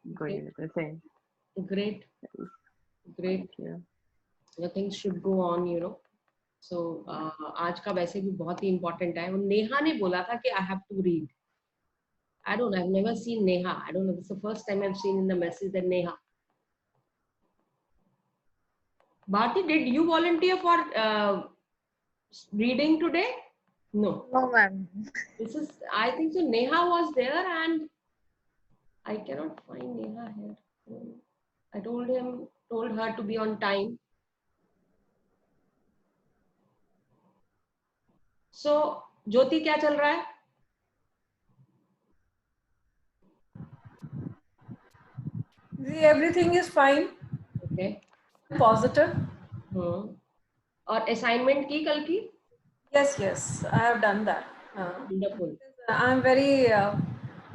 Going with the same. Great. Thank you. The things should go on, you know. So आज का वैसे भी बहुत ही important है. नेहा ने बोला था कि I have to read. I don't know, I've never seen Neha. I don't know, this is the first time I've seen in the message that Neha. Bharti, did you volunteer for reading today? No. No, ma'am. This is, I think so, Neha was there and I cannot find Neha here. I told her to be on time. So, Jyoti, क्या चल रहा है? Everything is fine. Okay. Positive. और assignment की कल की? Yes, I have done that. Wonderful. I'm very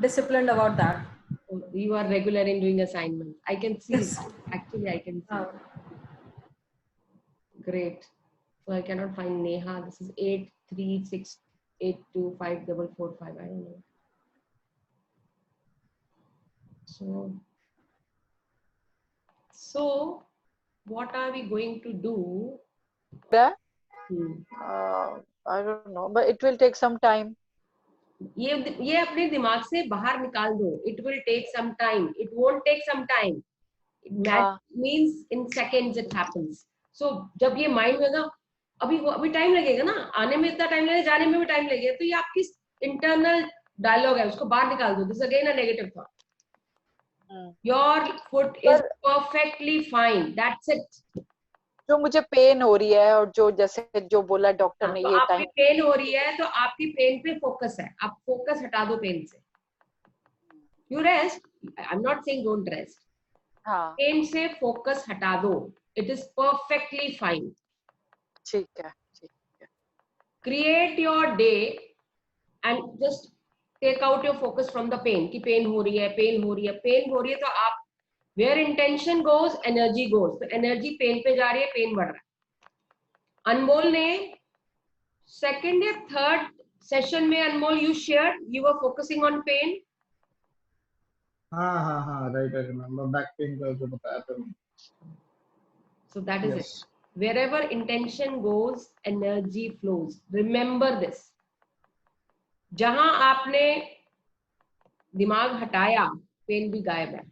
disciplined about that. You are regular in doing assignments. I can see. Yes. Actually, I can see. Great. So I cannot find Neha. This is 836825445. I don't know. So what are we going to do? I don't know, but it will take some time. ये अपने दिमाग से बाहर निकाल दो. It will take some time. It won't take some time. It means in seconds it happens. So जब ये mind में ना अभी टाइम लगेगा ना, आने में इतना टाइम लगेगा, जाने में भी टाइम लगेगा, तो ये आपकी इंटरनल डायलॉग है, उसको बाहर निकाल दो. This again a negative thought. Your foot is perfectly fine. That's it. जो मुझे पेन हो रही है और जो जैसे जो बोला डॉक्टर ने, तो ये आपकी पेन हो रही है तो आपकी पेन पे फोकस है. आप फोकस हटा दो पेन से. You rest. I'm not saying don't rest. Pain से फोकस हटा दो. It is perfectly fine. ठीक है. Create your day and just take out your focus from the pain. कि पेन हो रही है तो आप where intention goes, energy goes. तो energy पेन पे जा रही है, पेन बढ़ रहा है. अनमोल ने second या third session में, अनमोल, you shared you were focusing on pain. हाँ, right, I remember back pain का जो बताया था. So that is it. Wherever intention goes, energy flows. Remember this. जहां आपने दिमाग हटाया, पेन भी गायब है.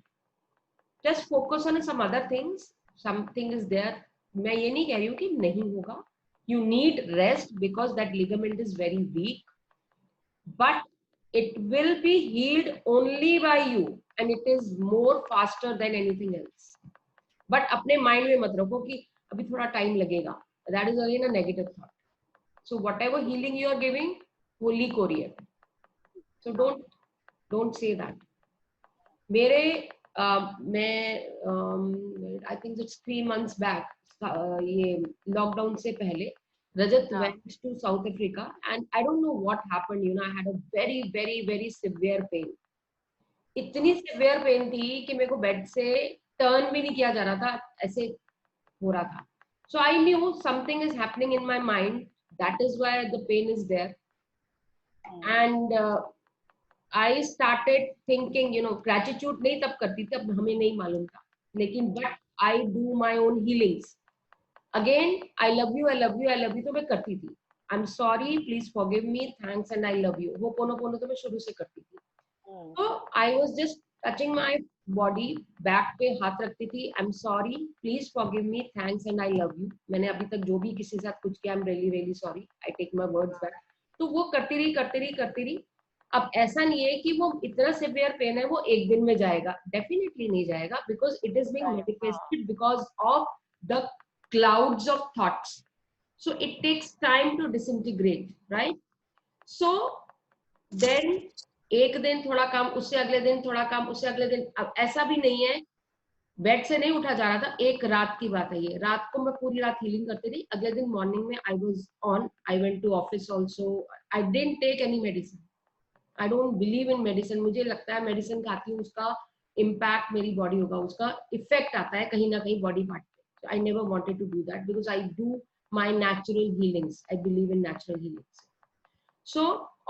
Just focus on some other things. Something is there. मैं ये नहीं कह रही हूँ कि नहीं होगा. You need rest because that ligament is very weak. But it will be healed only by you, and it is more faster than anything else. But अपने mind में मत रखो कि अभी थोड़ा time लगेगा. That is again a negative thought. So whatever healing you are giving, वो leak हो रही है. So don't say that. मेरे मैं I think it's 3 months back, ये lockdown से पहले Rajat went to South Africa and I don't know what happened, you know, I had a very very very severe pain. इतनी severe pain थी कि मेरे को बेड से turn भी नहीं किया जा रहा था, ऐसे हो रहा था. So I knew something is happening in my mind. That is why the pain is there. And I started thinking, you know, gratitude नहीं तब करती थी, अब हमें नहीं मालूम था, लेकिन but I do my own healings. Again, I love you तो मैं करती थी. I'm sorry, please forgive me, thanks and I love you. वो पोनो तो मैं शुरू से करती थी. So I was just touching my body, back पे हाथ रखती थी. I'm sorry, please forgive me, thanks and I love you. मैंने अभी तक जो भी किसी के साथ कुछ किया, I'm really really sorry. I take my words back. तो वो करती रही. अब ऐसा नहीं है कि वो इतना सिवियर पेन है वो एक दिन में जाएगा. डेफिनेटली नहीं जाएगा, because it is being manifested because of the clouds of thoughts. So it takes time to disintegrate, right? So then एक दिन थोड़ा कम, उससे अगले दिन थोड़ा कम, उससे अगले दिन. अब ऐसा भी नहीं है, बेड से नहीं उठा जा रहा था. एक रात की बात है ये. रात को मैं पूरी रात हीलिंग करती रही. अगले दिन मॉर्निंग में I was on, I went to office also. I didn't take any medicine. I don't believe in medicine. मुझे लगता है मेडिसिन खाती हूँ उसका इम्पैक्ट मेरी बॉडी होगा, उसका इफेक्ट आता है कहीं ना कहीं बॉडी पार्ट पे. I never wanted to do that because I do my natural healings. I believe in natural healings. So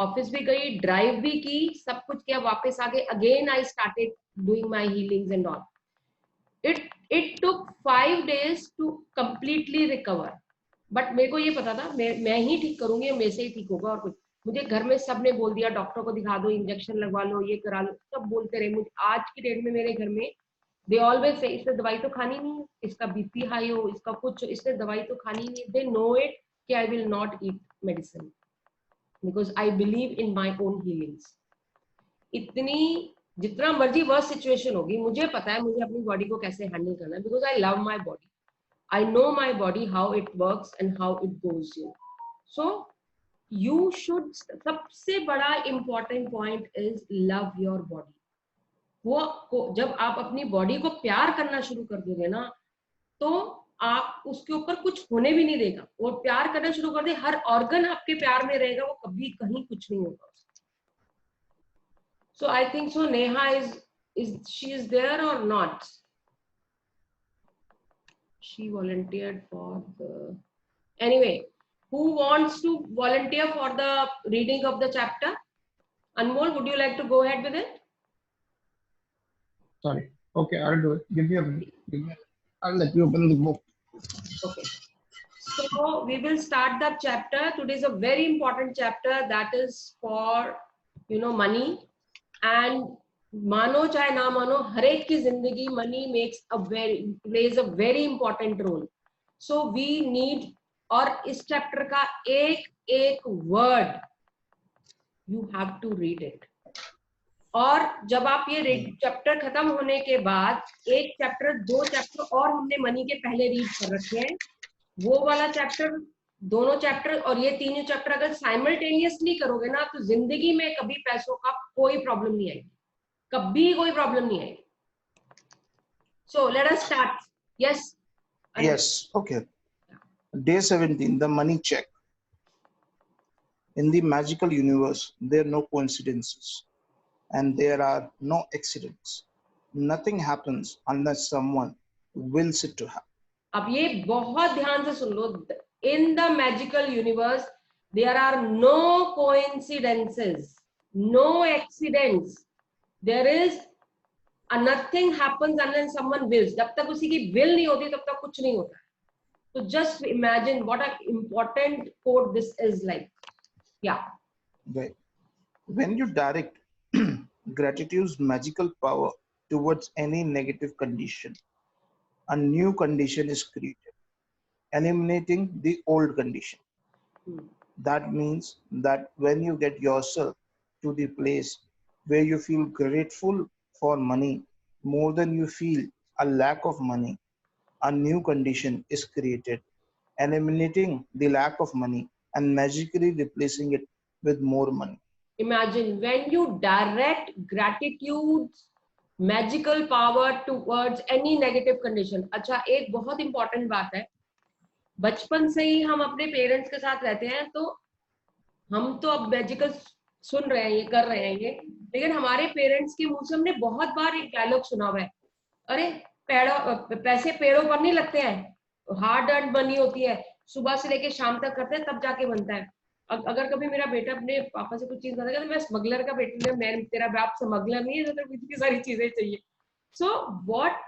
office भी गई, ड्राइव भी की, सब कुछ किया, वापस आ गए. Again I started doing my healings and all. It took 5 days to completely recover. But मेरे को ये पता था मैं ही ठीक करूंगी, मेरे से ही ठीक होगा और कुछ. मुझे घर में सबने बोल दिया डॉक्टर को दिखा दो, इंजेक्शन लगवा लो, ये करा लो, सब बोलते रहे. मुझे आज की डेट में मेरे घर में दे ऑलवेज से इसने दवाई तो खानी नहीं है, इसका बीपी हाई हो, इसका कुछ, इसने दवाई तो खानी नहीं है. दे नो इट कि I will not eat medicine because I believe in my own healings. इतनी जितना मर्जी वर्स्ट सिचुएशन होगी, मुझे पता है मुझे अपनी बॉडी को कैसे हैंडल करना है because I love my body. I know my body, how it works and how it goes in. So you should, सबसे बड़ा important point is love your body. वो जब आप अपनी बॉडी को प्यार करना शुरू कर दोगे ना, तो आप उसके ऊपर कुछ होने भी नहीं देगा. वो प्यार करना शुरू कर दे, हर ऑर्गन आपके प्यार में रहेगा, वो कभी कहीं कुछ नहीं होगा. So I think so. Neha is she is there or not? She volunteered for the, anyway, who wants to volunteer for the reading of the chapter? Anmol, would you like to go ahead with it? Sorry. Okay, I'll do it. Give me a minute. I'll let you open the book. Okay. So we will start the chapter. Today is a very important chapter that is for, money. And मानो चाहे ना मानो, हर एक की जिंदगी money plays a very important role. So we need, और इस chapter का एक word you have to read it. और जब आप ये चैप्टर खत्म होने के बाद एक चैप्टर, 2 चैप्टर और हमने मनी के पहले रीड कर रखे हैं, वो वाला चैप्टर, दोनों चैप्टर और ये 3 चैप्टर अगर साइमल्टेनियसली करोगे ना, तो जिंदगी में कभी पैसों का कोई प्रॉब्लम नहीं आएगी, कभी कोई प्रॉब्लम नहीं आएगी. So let us start. Yes. Yes. Okay. Day 17, the money check. In the magical universe, there are no coincidences and there are no accidents. Nothing happens unless someone wills it to happen. अब ये बहुत ध्यान से सुन लो. In the magical universe, there are no coincidences, no accidents. There is nothing happens unless someone wills. जब तक उसी की will नहीं होती तब तक कुछ नहीं होता. So just imagine what an important quote this is like. Yeah. Right. When you direct gratitude's magical power towards any negative condition, a new condition is created, eliminating the old condition. That means that when you get yourself to the place where you feel grateful for money more than you feel a lack of money, a new condition is created, eliminating the lack of money and magically replacing it with more money. Imagine when you direct gratitude's magical power towards any negative condition. अच्छा, एक बहुत important बात है, बचपन से ही हम अपने parents के साथ रहते हैं, तो हम तो अब मैजिकल सुन रहे हैं, ये कर रहे हैं ये, लेकिन हमारे पेरेंट्स के मुंह से हमने बहुत बार एक डायलॉग सुना हुआ है, अरे पैसे पेड़ों पर नहीं लगते हैं, हार्ड अर्न्ड मनी होती है, सुबह से लेके शाम तक करते हैं तब जाके बनता है. अगर कभी मेरा बेटा अपने पापा से कुछ चीज मांगेगा तो मैं स्मगलर का बेटा, मैं तेरा बाप स्मगलर नहीं है, तो इतनी सारी चीजें चाहिए. So what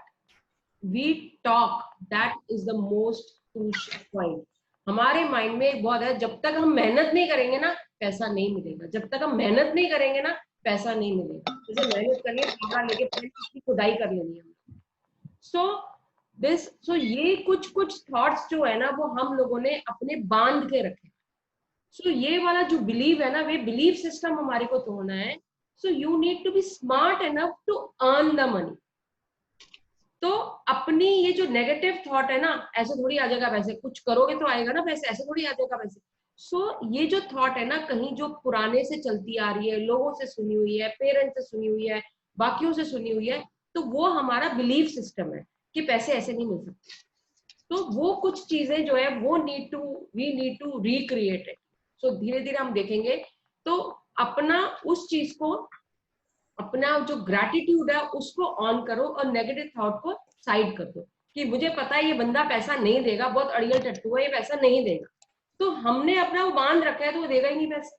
we talk, that is the most crucial point. हमारे माइंड में एक बहुत है, जब तक हम मेहनत नहीं करेंगे ना पैसा नहीं मिलेगा, जब तक हम मेहनत नहीं करेंगे ना पैसा नहीं मिलेगा. जैसे मेहनत करनी है, खाना लेके उसकी खुदाई कर लेनी है. सो ये कुछ थॉट्स जो है ना वो हम लोगों ने अपने बांध के रखे. सो ये वाला जो बिलीव है ना, वे बिलीव सिस्टम हमारे को तोड़ना है. So you need to be smart enough to earn the money. तो अपनी ये जो नेगेटिव थॉट है ना, ऐसे थोड़ी आ जाएगा पैसे, कुछ करोगे तो आएगा ना पैसे, ऐसे थोड़ी आ जाएगा पैसे. सो ये जो थॉट है ना, कहीं जो पुराने से चलती आ रही है, लोगों से सुनी हुई है, पेरेंट्स से सुनी हुई है, बाकियों से सुनी हुई है, तो वो हमारा बिलीव सिस्टम है कि पैसे ऐसे नहीं मिल सकते. तो वो कुछ चीजें जो है वो we need to recreate it. So धीरे धीरे हम देखेंगे. तो अपना उस चीज को, अपना जो ग्रैटिट्यूड है उसको ऑन करो और नेगेटिव थॉट को साइड कर दो कि मुझे पता है ये बंदा पैसा नहीं देगा, बहुत अड़ियल टट्टू है, ये पैसा नहीं देगा. तो हमने अपना वो बांध रखा है तो वो देगा ही नहीं पैसा.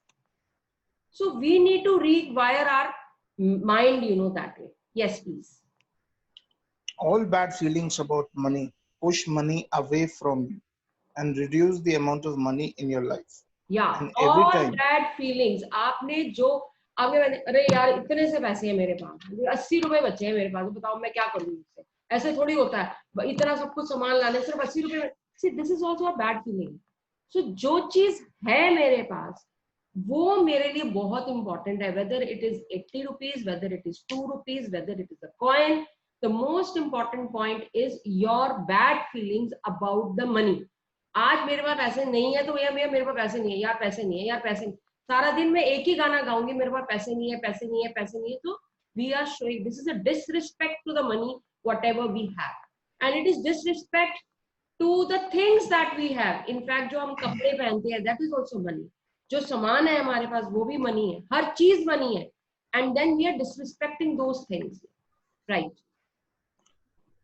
So we need to rewire our mind, that way. Yes, please. All bad feelings about money push money away from you and reduce the amount of money in your life. Yeah, And every all time, bad feelings. आपने जो आगे अरे यार इतने से पैसे हैं मेरे पास, 80 रुपए बचे हैं मेरे पास, बताओ मैं क्या करूँ इससे? ऐसे थोड़ी होता है, इतना सब कुछ सामान लाने सिर्फ 80 रुपए। See, this is also a bad feeling. So जो चीज है मेरे पास वो मेरे लिए बहुत इंपॉर्टेंट है, whether it is 80 rupees, whether it is 2 rupees, whether it is a coin. The most important point is your bad feelings about the money. आज मेरे पास पैसे नहीं है तो भैया भैया मेरे पास पैसे नहीं है यार, पैसे नहीं है यार, पैसे नहीं। सारा दिन मैं एक ही गाना गाऊंगी, मेरे पास पैसे नहीं है, पैसे नहीं है, पैसे नहीं है। तो we are showing this is a disrespect to the money whatever we have, and it is disrespect to the things that we have. In fact जो हम कपड़े पहनते हैं दैट इज ऑल्सो मनी, जो सामान है हमारे पास वो भी मनी है, हर चीज मनी है, and then we are disrespecting those things, right?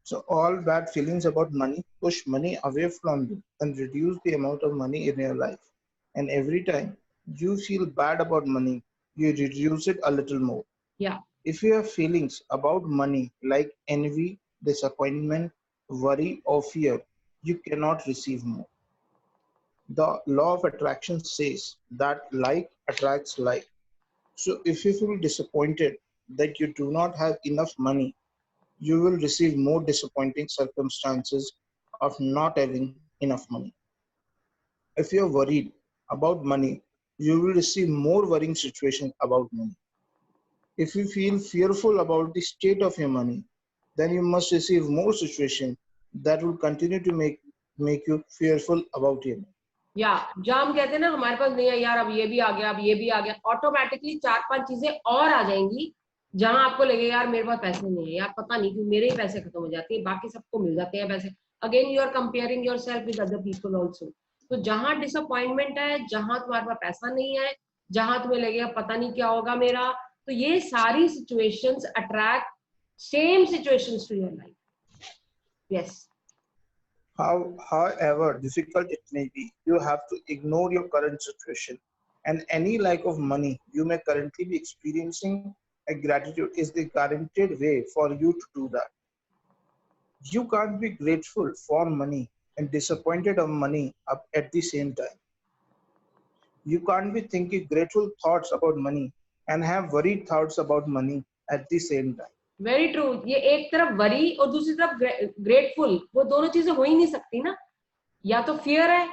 so all bad feelings about money push money away from you and reduce the amount of money in your life. And every time you feel bad about money, you reduce it a little more. Yeah. If you have feelings about money like envy, disappointment, worry, or fear, you cannot receive more. The law of attraction says that like attracts like. So if you feel disappointed that you do not have enough money, you will receive more disappointing circumstances of not having enough money. If you're worried about money, you will receive more worrying situations about money. If you feel fearful about the state of your money, then you must receive more situations that will continue to make you fearful about your money. या जब हम कहते हैं ना हमारे पास नहीं है यार, अब ये भी आ गया, अब ये भी आ गया, ऑटोमेटिकली 4-5 चीजें और आ जाएंगी जहां आपको लगेगा यार मेरे पास पैसे नहीं है यार, पता नहीं क्यों मेरे ही पैसे खत्म हो जाते हैं, बाकी सबको मिल जाते हैं पैसे। Again you are comparing yourself with other people also. तो जहां डिसअपॉइंटमेंट है, जहां तुम्हारे पास पैसा नहीं है, जहां तुम्हें लगेगा पता नहीं क्या होगा मेरा, तो ये सारी situations attract same situations to your life. Yes. However difficult it may be, you have to ignore your current situation and any lack of money you may currently be experiencing. A gratitude is the guaranteed way for you to do that. You can't be grateful for money and disappointed of money up at the same time. You can't be thinking grateful thoughts about money and have worried thoughts about money at the same time. Very true. ये एक तरफ worry और दूसरी तरफ grateful, वो दोनों चीजें हो ही नहीं सकती ना, या तो फियर है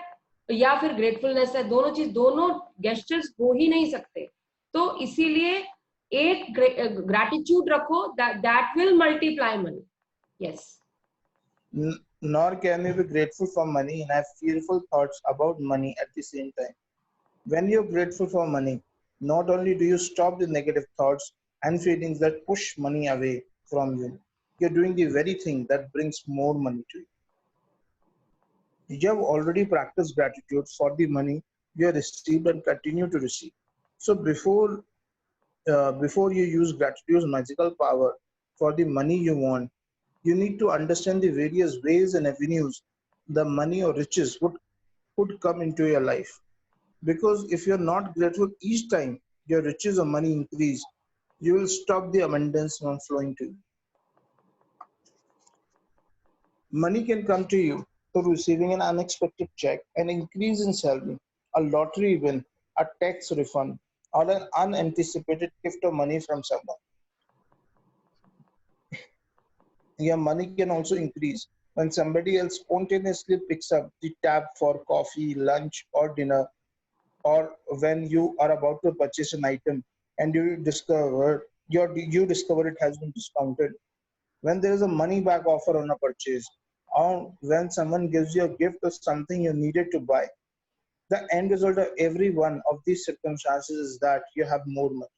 या फिर ग्रेटफुलनेस है, दोनों गेस्चर्स हो ही नहीं सकते। तो इसीलिए एक ग्रैटिट्यूड रखो that will multiply money. Yes. Nor can you be grateful for money and have fearful thoughts about money at the same time. When you're grateful for money, not only do you stop the negative thoughts and feelings that push money away from you, you're doing the very thing that brings more money to you. You have already practiced gratitude for the money you have received and continue to receive. So before you use gratitude's magical power for the money you want, you need to understand the various ways and avenues the money or riches would come into your life. Because if you're not grateful each time your riches or money increase, you will stop the abundance from flowing to you. Money can come to you through receiving an unexpected check, an increase in salary, a lottery win, a tax refund, or an unanticipated gift of money from someone. Your money can also increase when somebody else spontaneously picks up the tab for coffee, lunch, or dinner, or when you are about to purchase an item and you discover it has been discounted. When there is a money back offer on a purchase, or when someone gives you a gift of something you needed to buy, the end result of every one of these circumstances is that you have more money.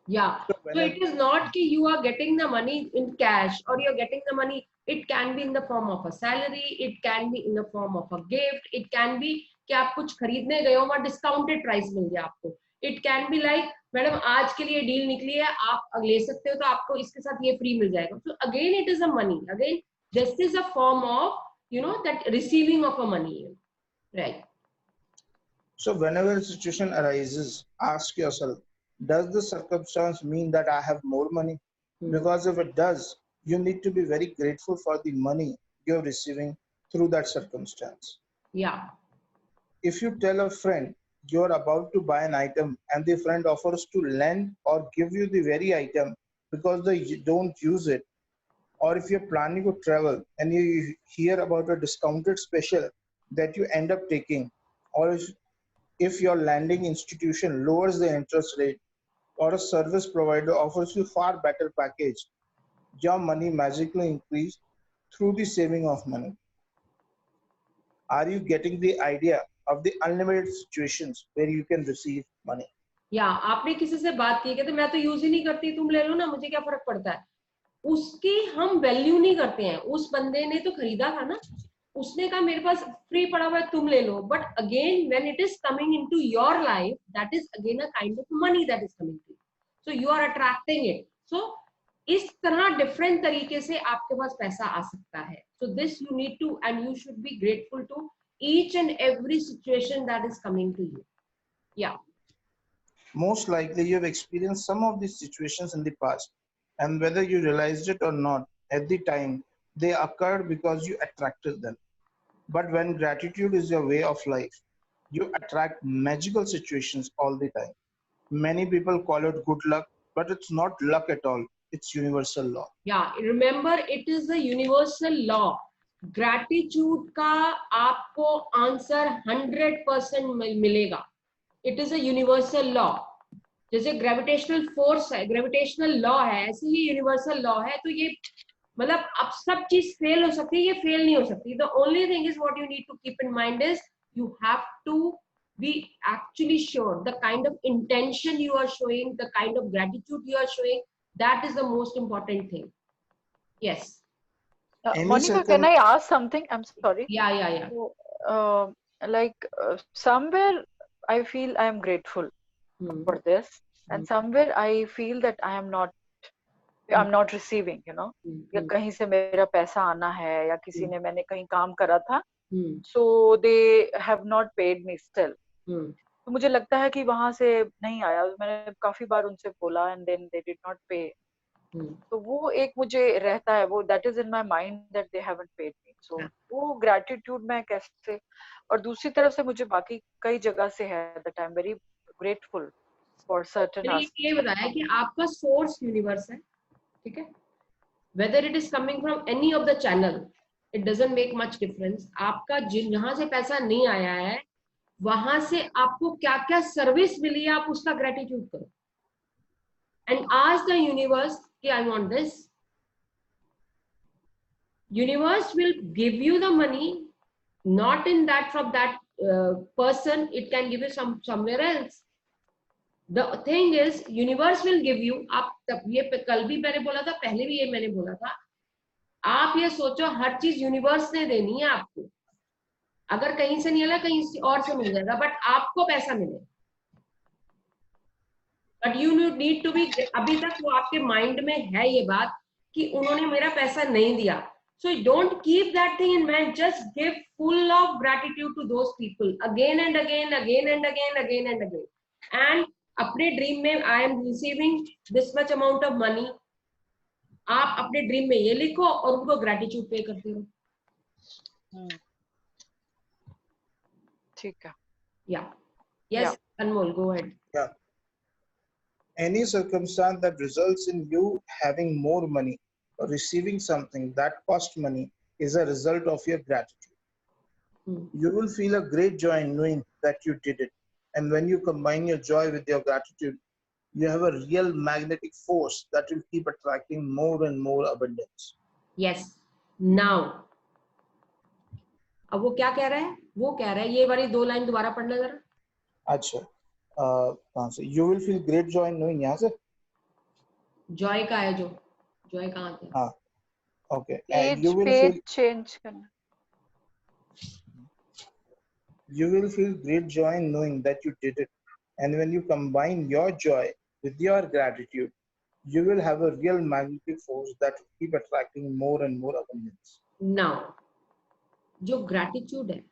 Yeah. So it is not that you are getting the money in cash or you are getting the money. It can be in the form of a salary. It can be in the form of a gift. It can be कि आप कुछ खरीदने गए हो वहाँ discounted price मिल गया आपको. It can be like madam आज के लिए डील निकली है, आप ले सकते हो तो आपको इसके साथ ये फ्री मिल जाएगा. So again it is a money. Again this is a form of that receiving of a money, right? So whenever a situation arises, ask yourself, does the circumstance mean that I have more money? Because if it does, you need to be very grateful for the money you're receiving through that circumstance. Yeah. If you tell a friend you're about to buy an item and the friend offers to lend or give you the very item because they don't use it, or if you're planning to travel and you hear about a discounted special that you end up taking, or if your lending institution lowers the interest rate or a service provider offers you far better package, your money magically increase through the saving of money. Are you getting the idea of the unlimited situations where you can receive money? या आपने किसी से बात की कहते मैं तो use ही नहीं करती, तुम ले लो ना, मुझे क्या फर्क पड़ता है, उसकी हम वैल्यू नहीं करते हैं. उस बंदे ने तो खरीदा था ना, उसने कहा मेरे पास फ्री पड़ा हुआ है तुम ले लो, but again when it is coming into your life that is again a kind of money that is coming to, so you are attracting it. So इस तरह डिफरेंट तरीके से आपके पास पैसा आ सकता है. So this you need to and you should be grateful to each and every situation that is coming to you. Yeah. Most likely you have experienced some of these situations in the past, and whether you realized it or not at the time, they occurred because you attracted them. But when gratitude is your way of life, you attract magical situations all the time. Many people call it good luck, but it's not luck at all. It's universal law. Yeah, remember it is the universal law. Gratitude का आपको answer 100% मिलेगा. It is a universal law. जैसे gravitational force है, gravitational law है, ऐसे ही universal law है. तो ये मतलब अब सब चीज फेल हो सकती है, ये फेल नहीं हो सकती. The only thing is what you need to keep in mind is you have to be actually sure the kind of intention you are showing, the kind of gratitude you are showing, that is the most important thing. Yes. Monica, can I ask something? I'm sorry. Yeah. So, somewhere I feel I am grateful for this, and somewhere I feel that I'm not receiving, या कहीं से मेरा पैसा आना है, या किसी ने, मैंने कहीं काम करा था, so they have not paid me still. तो मुझे लगता है कि वहां से नहीं आया. मैंने काफी बार उनसे बोला and then they did not pay. तो वो एक मुझे रहता है, वो that is in my mind that they haven't paid me. So वो gratitude मैं कैसे, और दूसरी तरफ से मुझे बाकी कई जगह से है that I'm very grateful for certain aspects. ये बताया कि आपका सोर्स यूनिवर्स है, ठीक है. Whether it is coming from any of the channel, it doesn't make much difference. आपका जहां से पैसा नहीं आया है, वहां से आपको क्या क्या सर्विस मिली है, आप उसका ग्रेटिट्यूड करो and ask the universe कि I want this. Universe will give you the money, not in that from that person. It can give you somewhere else. The thing is, universe will give you. आप तब ये कल भी मैंने बोला था, पहले भी ये मैंने बोला था, आप ये सोचो हर चीज यूनिवर्स ने देनी है आपको. अगर कहीं से नहीं मिला, कहीं और से मिल जाएगा, बट आपको पैसा मिले. But you need to be, अभी तक वो आपके माइंड में है ये बात कि उन्होंने मेरा पैसा नहीं दिया. So don't keep that thing in mind, just give full of gratitude to those people again and again, again and again, again and again. And अपने ड्रीम में I am receiving this much amount of money, आप अपने dream में ये लिखो और उनको gratitude पे करते रहो. ठीक है. या yes Anmol, go ahead. Yeah. Any circumstance that results in you having more money or receiving something that cost money is a result of your gratitude. You will feel a great joy in knowing that you did it. And when you combine your joy with your gratitude, you have a real magnetic force that will keep attracting more and more abundance. Yes. Now, अब वो क्या कह रहा है? वो कह रहा है, ये वाली 2 लाइन दोबारा पढ़ना जरा. अच्छा, कहाँ से? You will feel great joy in knowing, यहाँ से? जॉय का है जो, जॉय कहाँ से? हाँ, okay. Page change करना. You will feel great joy in knowing that you did it. And when you combine your joy with your gratitude, you will have a real magnetic force that will keep attracting more and more abundance. Now, जो gratitude है,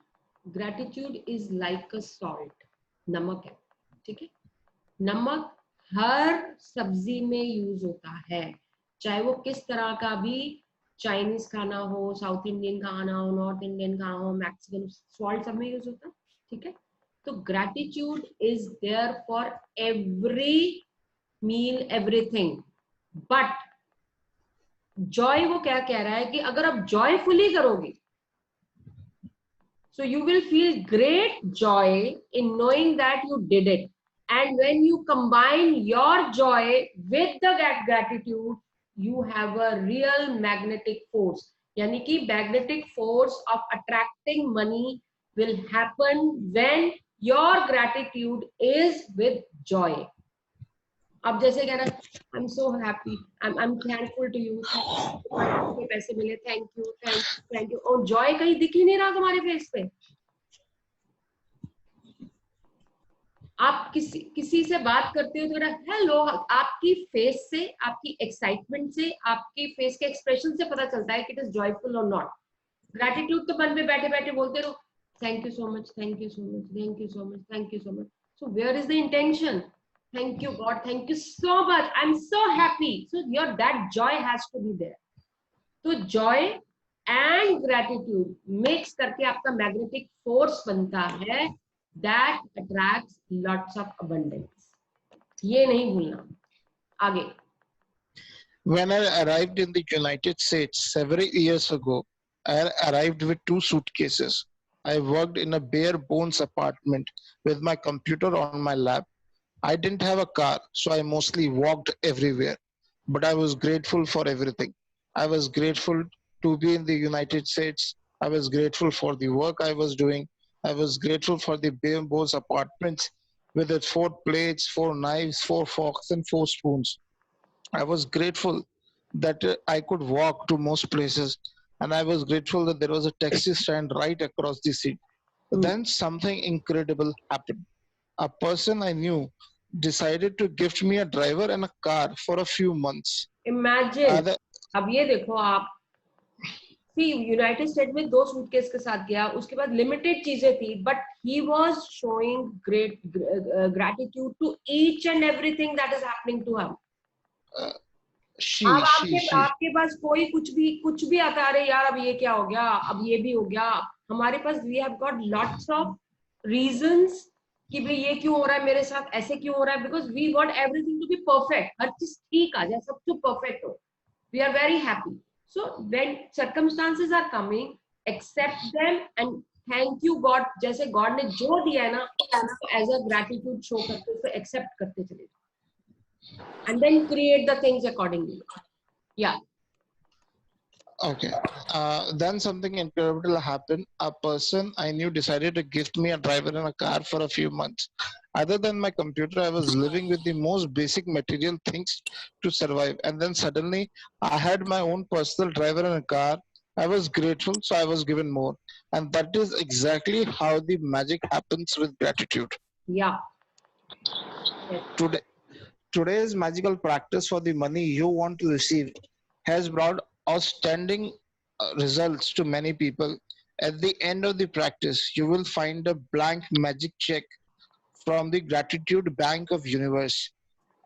gratitude is like a salt, नमक है, ठीक है. नमक हर सब्जी में use होता है, चाहे वो किस तरह का भी चाइनीज खाना हो, साउथ इंडियन खाना हो, नॉर्थ इंडियन खाना हो, मैक्सिकन, सॉल्ट सब में यूज होता है, ठीक है। तो gratitude is there for every meal, everything. But joy वो क्या कह रहा है कि अगर आप जॉयफुली करोगे, so you will feel great joy in knowing that you did it. And when you combine your joy with the gratitude, you have a real magnetic force. यानी कि magnetic force of attracting money will happen when your gratitude is with joy. अब जैसे कह रहा, I am so happy, I am thankful to you, पैसे मिले, thank you thank you thank you, और joy कहीं दिख ही नहीं रहा तुम्हारे फेस पे। आप किसी से बात करते हो तो हेलो, आपकी फेस से, आपकी एक्साइटमेंट से, आपकी फेस के एक्सप्रेशन से पता चलता है कि इट इज जॉयफुल और नॉट। ग्रैटिट्यूड तो मन में बैठे बैठे बोलते रहो, thank you so much, thank you so much, thank you so much, thank you so much. So where is the intention? Thank you God, thank you so much, I am so happy. So your that joy has to be there. तो joy and gratitude mix करके आपका magnetic force बनता है that attracts lots of abundance. ये नहीं भूलना। आगे। When I arrived in the United States several years ago, I arrived with 2 suitcases. I worked in a bare bones apartment with my computer on my lap. I didn't have a car, so I mostly walked everywhere. But I was grateful for everything. I was grateful to be in the United States. I was grateful for the work I was doing. I was grateful for the bare bones apartments with its 4 plates, 4 knives, 4 forks, and 4 spoons. I was grateful that I could walk to most places, and I was grateful that there was a taxi stand right across the street. Then something incredible happened. A person I knew decided to gift me a driver and a car for a few months. Imagine, अब ये देखो आप, United state में 2 suitcase के साथ गया, उसके बाद लिमिटेड चीजें थी, but he was showing great gratitude to each and everything that is happening to him. आपके पास कोई कुछ भी आता है, अरे यार अब ये क्या हो गया, अब ये भी हो गया। हमारे पास we have got lots of reasons कि भाई ये क्यों हो रहा है मेरे साथ, ऐसे क्यों हो रहा है, because we got everything to be perfect. हर चीज ठीक आ जाए, सब कुछ परफेक्ट हो, we are very happy. So when circumstances are coming, accept them and thank you God. जैसे God ने जो दिया है ना, as a gratitude show करते उसको accept करते चले, and then create the things accordingly. Yeah. Okay. Then something incredible happened. A person I knew decided to gift me a driver and a car for a few months. Other than my computer, I was living with the most basic material things to survive. And then suddenly, I had my own personal driver and a car. I was grateful, so I was given more. And that is exactly how the magic happens with gratitude. Yeah. Yes. Today's magical practice for the money you want to receive has brought outstanding results to many people. At the end of the practice, you will find a blank magic check from the Gratitude Bank of Universe,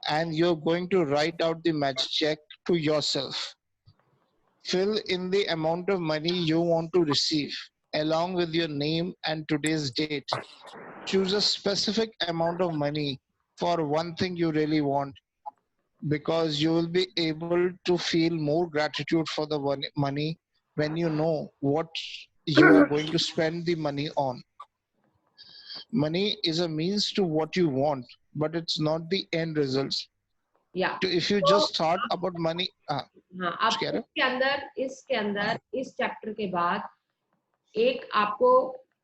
and you're going to write out the magic check to yourself. Fill in the amount of money you want to receive along with your name and today's date. Choose a specific amount of money for one thing you really want, because you will be able to feel more gratitude for the money when you know what you are going to spend the money on. Money is a means to what you want, but it's not the end results. Yeah. So if you just thought about money, अब इसके अंदर इस chapter के बाद एक आपको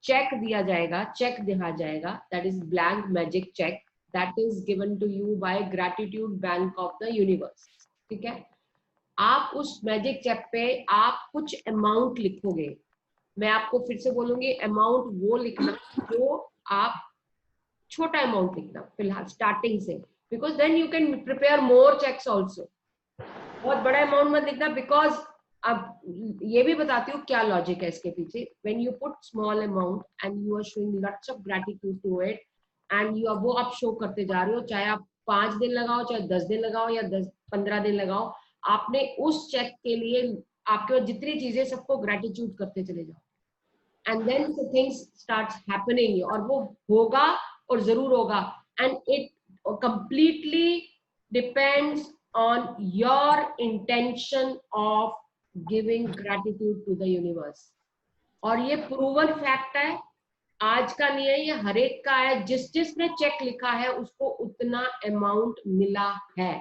check दिया जाएगा, चेक दिया जाएगा, that is blank magic check that is given to you by Gratitude Bank of the Universe. ठीक है, आप उस मैजिक चेक पे आप कुछ अमाउंट लिखोगे। मैं आपको फिर से बोलूंगी, अमाउंट वो लिखना जो आप, छोटा अमाउंट लिखना फिलहाल स्टार्टिंग से, because then you can prepare more cheques also. बहुत बड़ा अमाउंट मत लिखना, बिकॉज अब ये भी बताती हूँ क्या लॉजिक है इसके पीछे। When you put small amount and you are showing lots of gratitude to it, and you वो आप शो करते जा रहे हो, चाहे आप 5 दिन लगाओ, चाहे 10 दिन लगाओ, या 15 दिन लगाओ, आपने उस चेक के लिए आपके पास जितनी चीजें सबको ग्रेटिट्यूड करते चले जाओ, and then things starts happening, और वो होगा और जरूर होगा, and it completely depends on your intention of giving gratitude to the universe. और ये प्रूवन फैक्ट है, आज का नहीं है, ये हर एक का है। जिसने चेक लिखा है उसको उतना अमाउंट मिला है।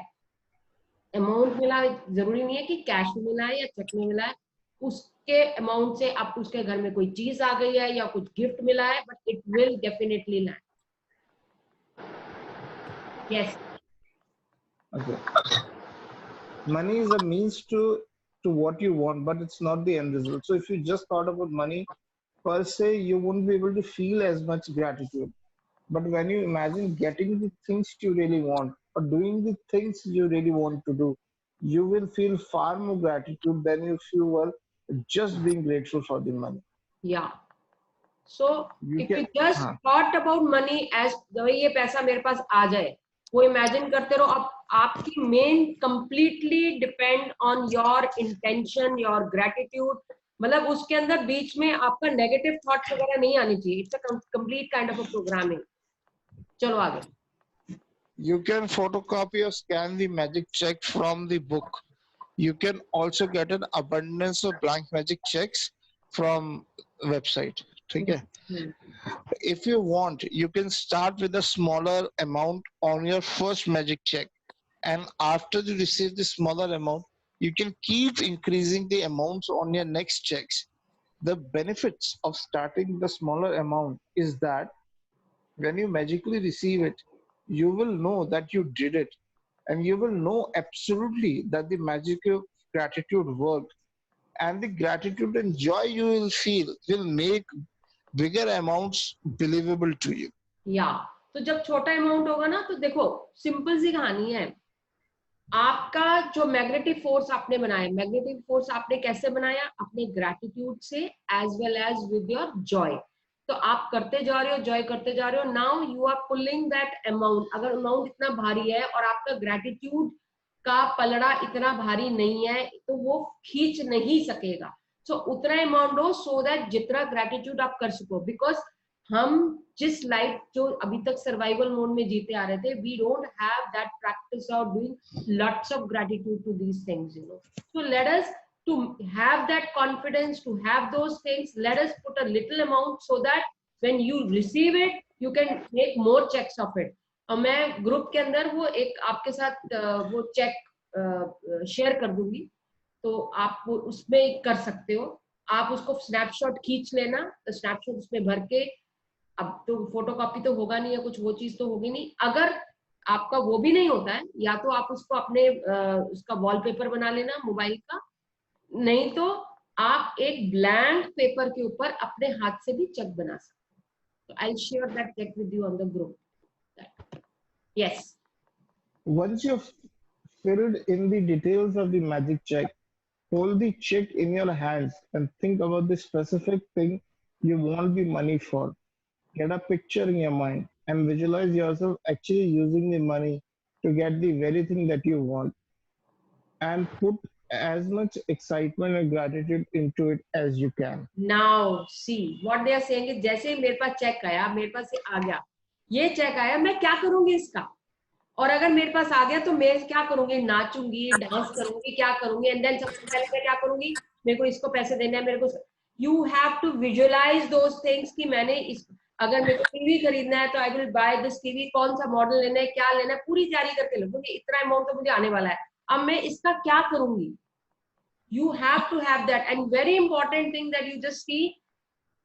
अमाउंट मिला जरूरी नहीं है कि कैश में मिला है या चेक में मिला है, उसके अमाउंट से आप उसके घर में कोई चीज आ गई है या कुछ गिफ्ट मिला है, but it will definitely land. Yes, Okay. Money is a means to what you want, but it's not the end result. So if you just thought about money per se, you won't be able to feel as much gratitude. But when you imagine getting the things you really want or doing the things you really want to do, you will feel far more gratitude than if you were just being grateful for the money. या so You if you can, just thought about money as ये पैसा मेरे पास आ जाए, वो imagine करते रहो। अब आपकी main completely depend on your intention, your gratitude. मतलब उसके अंदर बीच में आपका नेगेटिव थॉट्स वगैरह नहीं आनी चाहिए। It's a complete kind of a programming. चलो आगे। you can photocopy or scan the magic check from the book. You can also get an abundance of blank magic checks from website. Okay. If you want, you can start with a smaller amount on your first magic check, and after you receive the smaller amount, you can keep increasing the amounts on your next checks. The benefits of starting the smaller amount is that when you magically receive it, you will know that you did it, and you will know absolutely that the magic of gratitude worked, and the gratitude and joy you will feel will make bigger amounts believable to you. या तो जब छोटा amount होगा ना, तो देखो simple सी कहानी है। आपका जो मैग्नेटिक फोर्स आपने बनाया, मैग्नेटिक फोर्स आपने कैसे बनाया? अपने ग्रेटिट्यूड से as well as with your joy. तो आप करते जा रहे हो, जॉय करते जा रहे हो, now you are pulling that amount. अगर अमाउंट इतना भारी है और आपका ग्रेटिट्यूड का पलड़ा इतना भारी नहीं है, तो वो खींच नहीं सकेगा। सो उतना अमाउंट हो, सो दैट जितना ग्रेटिट्यूड आप कर सको। बिकॉज हम जिस लाइफ जो अभी तक सर्वाइवल मोड में जीते आ रहे थे, we don't have that practice of doing lots of gratitude to these things, you know. So let us to have that confidence, to have those things, let us put a little amount so that when you receive it, you can make more checks of it. और मैं group के अंदर वो एक आपके साथ वो check share कर दूंगी, तो आप वो उसमें कर सकते हो। आप उसको स्नैपशॉट खींच लेना, तो स्नैपशॉट उसमें भर के, अब तो फोटोकॉपी तो होगा नहीं है, कुछ वो चीज तो होगी नहीं। अगर आपका वो भी नहीं होता है, या तो आप उसको अपने उसका वॉलपेपर बना लेना मोबाइल का, नहीं तो आप एक ब्लैंक पेपर के ऊपर अपने हाथ से भी चेक बना सकते हो। तो I share that cheque with you on the group. Yes, Once you've filled in the details of the magic check, hold the check in your hands and think about the specific thing you want the money for. Get a picture in your mind and visualize yourself actually using the money to get the very thing that you want, and put as much excitement and gratitude into it as you can. Now see what they are saying is, जैसे मेरे पास check आया, मेरे पास से आ गया, ये check आया, मैं क्या करूंगी इसका? और अगर मेरे पास आ गया तो मैं क्या करूंगी? नाचूंगी, डांस करूंगी, क्या करूंगी? एंड देन सबसे पहले मैं क्या करूंगी? मेरे को इसको पैसे देने हैं, मेरे को। You have to visualise those things कि मैंने इस, अगर मेरे को टीवी खरीदना है तो I will by this TV, कौन सा मॉडल लेना है, क्या लेना है, पूरी तैयारी करके लो, क्योंकि इतना अमाउंट तो मुझे आने वाला है, अब मैं इसका क्या करूंगी? You have to have that. And very important thing that you just see,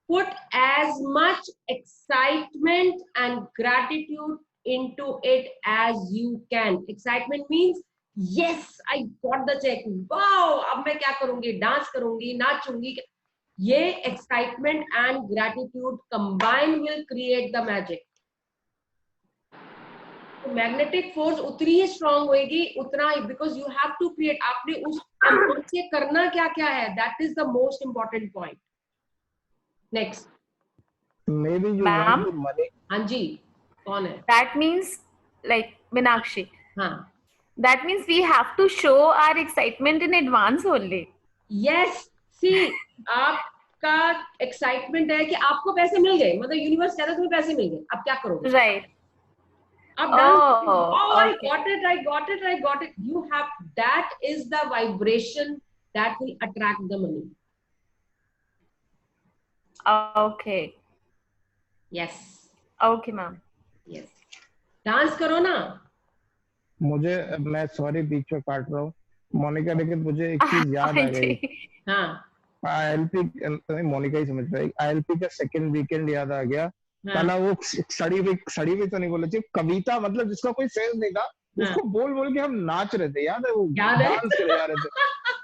put as much excitement and gratitude into it as you can. Excitement means yes, I got the check, wow, अब मैं क्या करूंगी? Dance करूंगी, नाचूंगी। ये excitement and gratitude combined will create the magic. Magnetic force उतनी ही strong होएगी, उतना ही, because you have to create. आपने उस अमाउंट से करना क्या क्या है, that is the most important point. Next, Maybe you Ma'am? want the money. हाँ जी, कौन है? That means like Minakshi. हाँ, That means we have to show our excitement in advance only. Yes, see, आपका एक्साइटमेंट है कि आपको पैसे मिल गए, मतलब यूनिवर्स कहता है तुम्हें पैसे मिल गए, अब क्या करोगे? Right. आप dance, Oh, I okay. got it, I got it, I got it. You have, that is the vibration that will attract the money. Okay. Yes, Okay, ma'am. yes. Dance करो ना. मुझे, मैं सॉरी बीच में काट रहा हूँ मोनिका, लेकिन मुझे एक चीज याद आ गई. हाँ. ILP, मोनिका ही समझ पाएगी. ILP का सेकंड वीकेंड याद आ गया. कल वो सड़ी भी तो नहीं बोले थे, कविता, मतलब जिसका कोई सेंस नहीं था, उसको बोल बोल के हम नाच रहे थे, याद है? वो डांस करे जा रहे थे,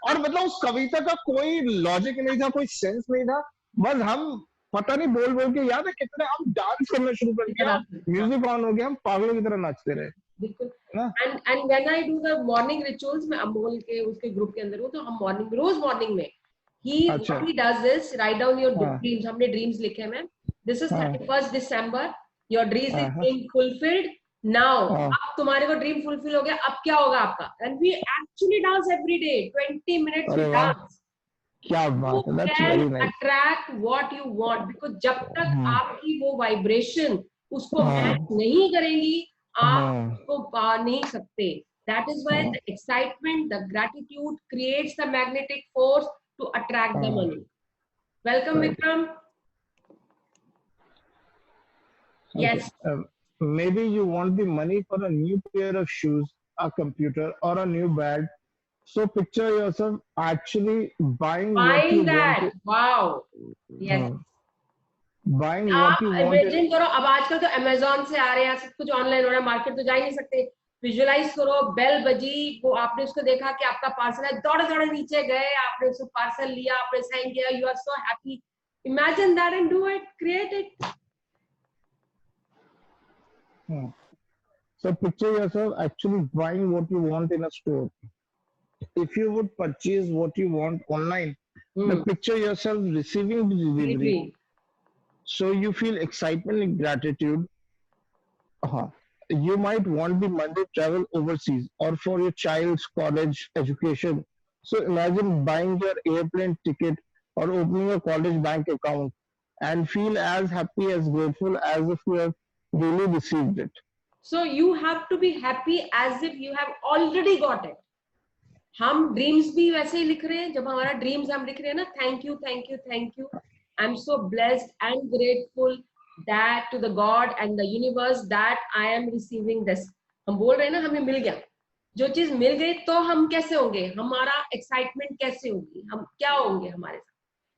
और मतलब उस कविता का कोई लॉजिक नहीं था, कोई सेंस नहीं था, बस हम पता नहीं बोल बोल के, याद है कितने हम डांस करना शुरू कर दिया, म्यूजिक ऑन हो गया, हम पागलों की तरह नाचते रहे. बिल्कुल. And when I do the morning rituals, मैं अमोल के उसके ग्रुप के अंदर हूँ, तो हम मॉर्निंग, रोज मॉर्निंग में what he does is write down your dreams. हमने ड्रीम्स लिखे हैं. This is 31st December. Your dreams is being fulfilled now. अब तुम्हारे को ड्रीम फुलफिल हो गया, अब क्या होगा आपका? And we actually dance every day, 20 minutes we dance. क्या बात है, that's very nice. Attract what you want, because जब तक आपकी वो वाइब्रेशन उसको मैच नहीं करेंगी, आप उसको पा नहीं सकते. That is why the excitement, the gratitude creates the magnetic force to attract the money. Welcome, Vikram. Yes. Maybe you want the money for a new pair of shoes, a computer, or a new bag. So picture yourself actually buying what you that. want. Wow. Yes. Buying what you want. Imagine करो, अब आजकल तो Amazon से आ रहे हैं, सब कुछ online हो रहा है, मार्केट तो जा ही नहीं सकते. विजुअलाइज करो, बेल बजी, वो आपने उसको देखा कि आपका पार्सल है, दौड़े दौड़े नीचे गए, आपने उसको पार्सल लिया, आपने साइन किया, you are so happy. Imagine that and do it, create it. So picture yourself actually buying what you want in a store. If you would purchase what you want online, then picture yourself receiving the delivery. So you feel excitement and gratitude. You might want the money to travel overseas or for your child's college education. So imagine buying your airplane ticket or opening a college bank account and feel as happy, as grateful as if you have really received it. So you have to be happy as if you have already got it. हम dreams भी वैसे ही लिख रहे हैं, जब हमारा dreams हम लिख रहे हैं ना, thank you thank you thank you, I am so blessed and grateful that to the God and the universe that I am receiving this. हम बोल रहे हैं ना, हमें मिल गया, जो चीज मिल गई, तो हम कैसे होंगे, हमारा एक्साइटमेंट कैसे होगी, हम क्या होंगे हमारे साथ.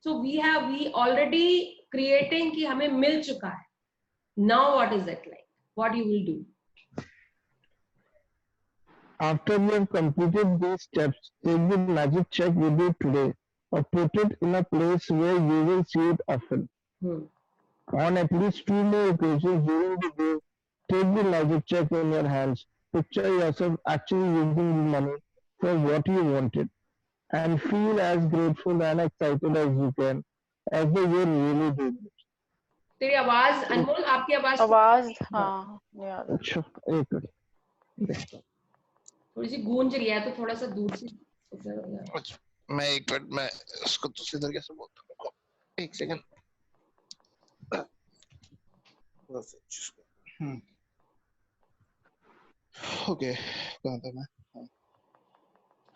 So we already creating कि हमें मिल चुका है. Now what is it like? What you will do? After you have completed these steps, take the magic check with you today or put it in a place where you will see it often. On at least 2 more occasions during the day, take the magic check in your hands. Picture yourself actually using the money for what you wanted and feel as grateful and excited as you can, as though you're really doing it. तेरी आवाज, अनमोल, आपकी आवाज हाँ यार. अच्छा, एक minute, थोड़ी सी गूंज रही है, तो थोड़ा सा दूर से. मैं एक मिनट, मैं इसको दूसरी तरीके से बोलता हूँ, एक सेकंड. Okay, कहाँ था मैं?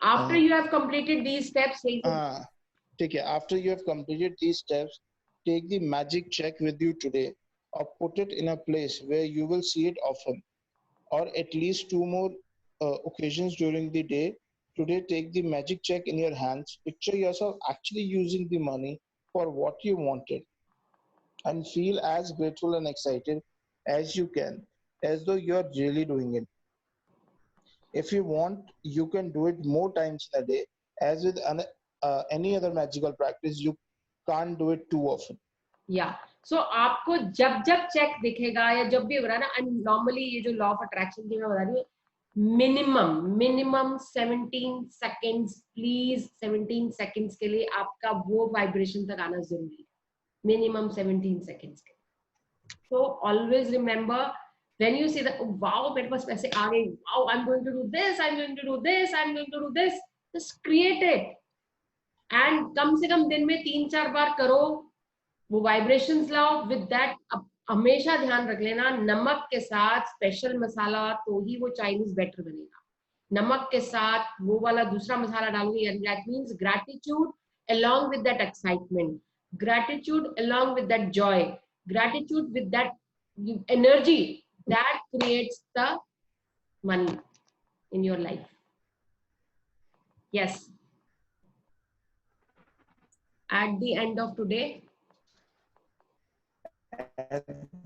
After you have completed these steps, ठीक है. After you have completed these steps, take the magic check with you today, or put it in a place where you will see it often, or at least 2 more occasions during the day. Today, take the magic check in your hands. Picture yourself actually using the money for what you wanted, and feel as grateful and excited as you can, as though you're really doing it. If you want, you can do it more times in a day. As with any other magical practice, you can't do it too often. Yeah. So आपको जब जब check दिखेगा या जब भी हो रहा है ना, and normally ये जो लॉ ऑफ अट्रैक्शन की मैं बता रही हूँ, मिनिमम 17 सेकेंड्स, प्लीज 17 सेकेंड्स के लिए आपका वो वाइब्रेशन तक आना जरूरी है. Minimum 17 seconds. So always remember When you say that, oh, wow, मेरे पास पैसे आ गए, wow, I'm going to do this, I'm going to do this, I'm going to do this, just create it. And कम से कम दिन में 3-4 बार करो, वो vibrations लाओ with that. हमेशा ध्यान रख लेना, नमक के साथ स्पेशल मसाला तो ही वो चाइनीज बेटर बनेगा. नमक के साथ वो वाला दूसरा मसाला डालोगे, that means gratitude along with that excitement, gratitude along with that joy, gratitude with that energy that creates the money in your life. Yes. At the end of today, at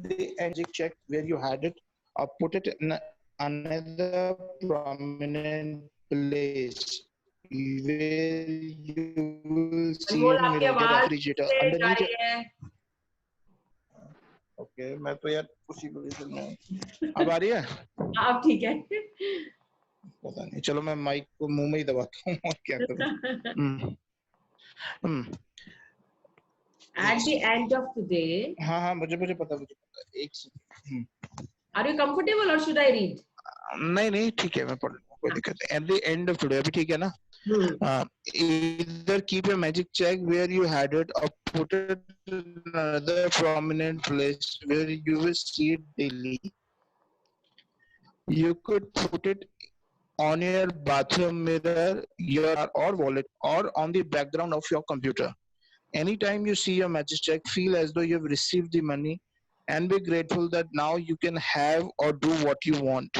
the end, check where you had it or put it in another prominent place where you will see Anmol a आपकी mirror आवाज refrigerator से जा underneath रही है. Okay मैं तो यार उसी पोजीशन में हूं. अब आ रही है? अब ठीक है. पता नहीं, चलो मैं माइक को मुंह में ही दबाता हूँ और क्या करूं. At the end of today, हाँ मुझे पता एक second. are you comfortable or should I read? नहीं ठीक है, मैं पढ़ लूंगा, कोई दिक्कत नहीं. At the end of today, अभी ठीक है ना? Either keep a magic check where you had it or put it in another prominent place where you will see it daily. You could put it on your bathroom mirror, your or wallet, or on the background of your computer. Anytime you see your magic check, feel as though you've received the money and be grateful that now you can have or do what you want.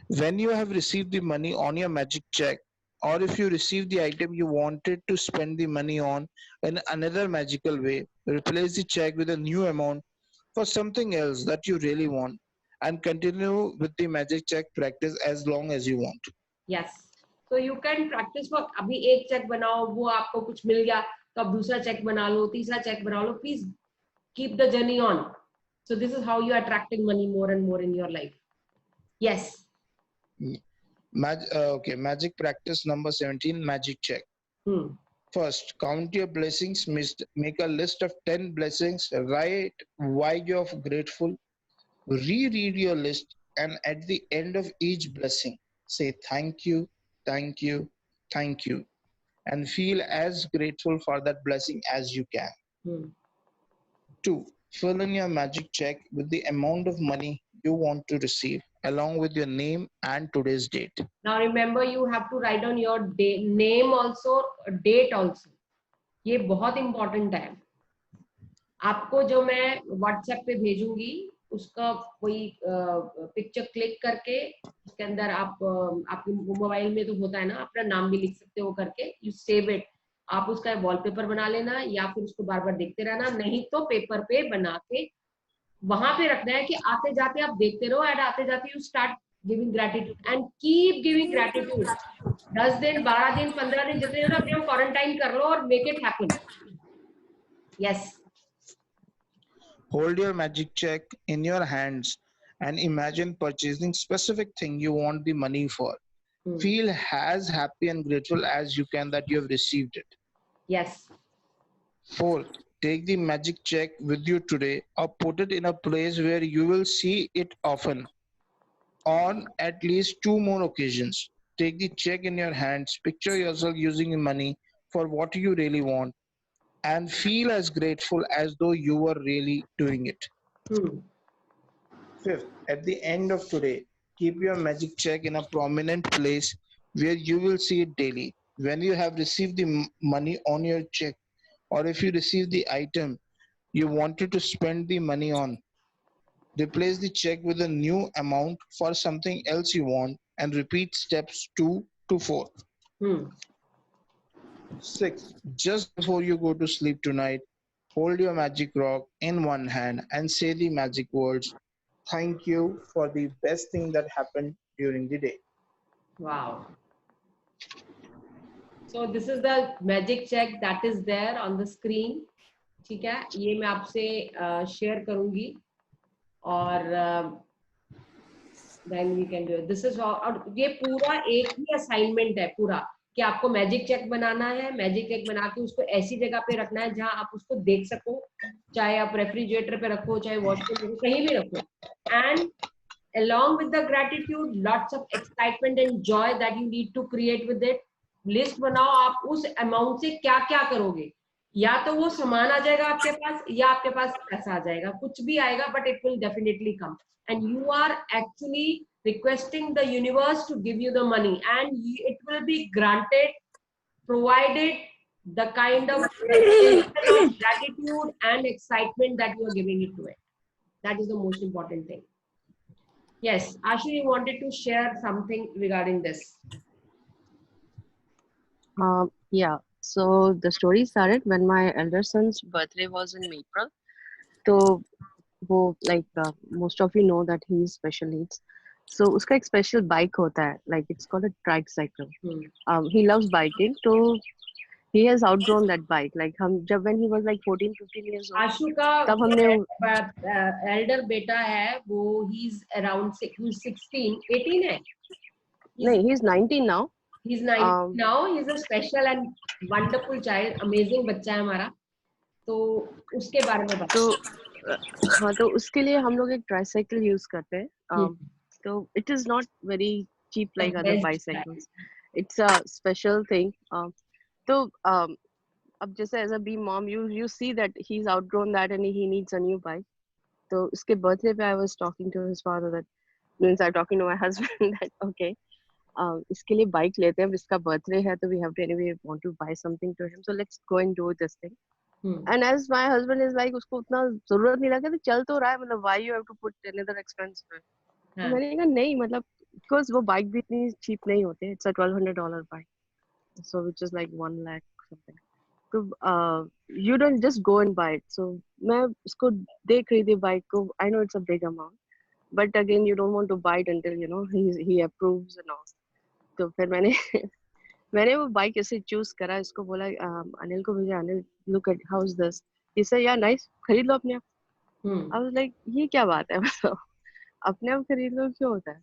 When you have received the money on your magic check, or if you receive the item you wanted to spend the money on in another magical way, replace the check with a new amount for something else that you really want and continue with the magic check practice as long as you want. Yes. So you can practice for अभी एक check बनाओ, वो आपको कुछ मिल गया तो अब दूसरा चेक बना लो, तीसरा चेक बना लो. Please keep the journey on. So this is how you are attracting money more and more in your life. Yes. Okay, magic practice number 17, magic check. First, count your blessings. Make a list of 10 blessings. Write why you're grateful. Reread your list, and at the end of each blessing, say thank you, thank you, thank you, and feel as grateful for that blessing as you can. 2, fill in your magic check with the amount of money you want to receive, along with your name and today's date. Now remember, you have to write down your name also, date also. ये बहुत important है. आपको जो मैं WhatsApp पे भेजूंगी उसका कोई पिक्चर क्लिक करके उसके अंदर आप आपके मोबाइल में तो होता है ना, अपना नाम भी लिख सकते हो करके, you save it. आप उसका वॉलपेपर बना लेना या फिर उसको बार बार देखते रहना, नहीं तो पेपर पे बना के वहां पे रखना है कि आते जाते आप देखते रहो एंड आते जाते you start giving gratitude and keep giving gratitude. 10 दिन 12 दिन 15 दिन जितने दिन अपने क्वारंटाइन कर लो और make it happen. Yes. Hold your magic check in your hands and imagine purchasing specific thing you want the money for. Feel as happy and grateful as you can that you have received it. Yes. 4, take the magic check with you today or put it in a place where you will see it often. On at least 2 more occasions. Take the check in your hands, picture yourself using the money for what you really want, and feel as grateful as though you were really doing it. 5th, at the end of today, keep your magic check in a prominent place where you will see it daily. When you have received the money on your check, or if you receive the item you wanted to spend the money on, replace the check with a new amount for something else you want and repeat steps 2 to 4. 6, just before you go to sleep tonight, hold your magic rock in one hand and say the magic words, thank you for the best thing that happened during the day. Wow. So this is the magic check that is there on the screen. ठीक है, ये मैं आपसे share करूंगी और then we can do it. This is how, और ये पूरा एक ही असाइनमेंट है पूरा कि आपको मैजिक चेक बनाना है, मैजिक चेक बना के उसको ऐसी जगह पे रखना है जहां आप उसको देख सको, चाहे आप रेफ्रिजरेटर पे रखो, चाहे वॉशरूम में, कहीं भी रखो। And along with the gratitude, lots of excitement and joy that you need to create with it. List बनाओ आप उस अमाउंट से क्या क्या करोगे, या तो वो सामान आ जाएगा आपके पास, या आपके पास पैसा आ जाएगा, कुछ भी आएगा, but it will definitely come, and you are actually requesting the universe to give you the money, and it will be granted provided the kind of gratitude and excitement that you are giving it to it. That is the most important thing. Yes, Ashu, you wanted to share something regarding this. Yeah. So the story started when my elder son's birthday was in April. So, like most of you know that he is special needs. So उसका एक special bike होता है, like it's called a tricycle. He loves biking, so he has outgrown that bike. Like हम जब when he was like 14-15 years old, आशु का तब हमने elder बेटा है, वो he's around 16, 18 है. नहीं, he's 19 now. He's 19 now. He's a special and wonderful child. Amazing बच्चा है हमारा. तो उसके बारे में बताओ. हाँ, तो उसके लिए हम लोग एक ट्राइसाइकिल यूज करते हैं. So it is not very cheap like other bicycles. It's a special thing. So अब जैसे as a bee mom, you see that he's outgrown that and he needs a new bike. तो उसके birthday पे I was talking to his father, that means I'm talking to my husband that okay, इसके लिए bike लेते हैं, इसका birthday है तो we have to anyway want to buy something to him, so let's go and do this thing. And as my husband is like, उसको उतना जरूरत नहीं लगा, तो चल तो रहा है, मतलब why you have to put another expense पे. तो मैंने कहा नहीं, मतलब because वो bike भी इतनी cheap नहीं होते, it's a $1,200 bike, so which is like 1 lakh something. So you don't just go and buy it. So मैं उसको देख रही थी bike को, I know it's a big amount, but again you don't want to buy it until you know he approves and all. तो फिर मैंने वो बाइक ऐसे चूज करा, इसको बोला अनिल को भेजा, Anil look at how is this, he said या नाइस, खरीद लो अपने आप. आई वाज लाइक ये क्या बात है, मतलब अपने आप खरीद लो क्यों होता है.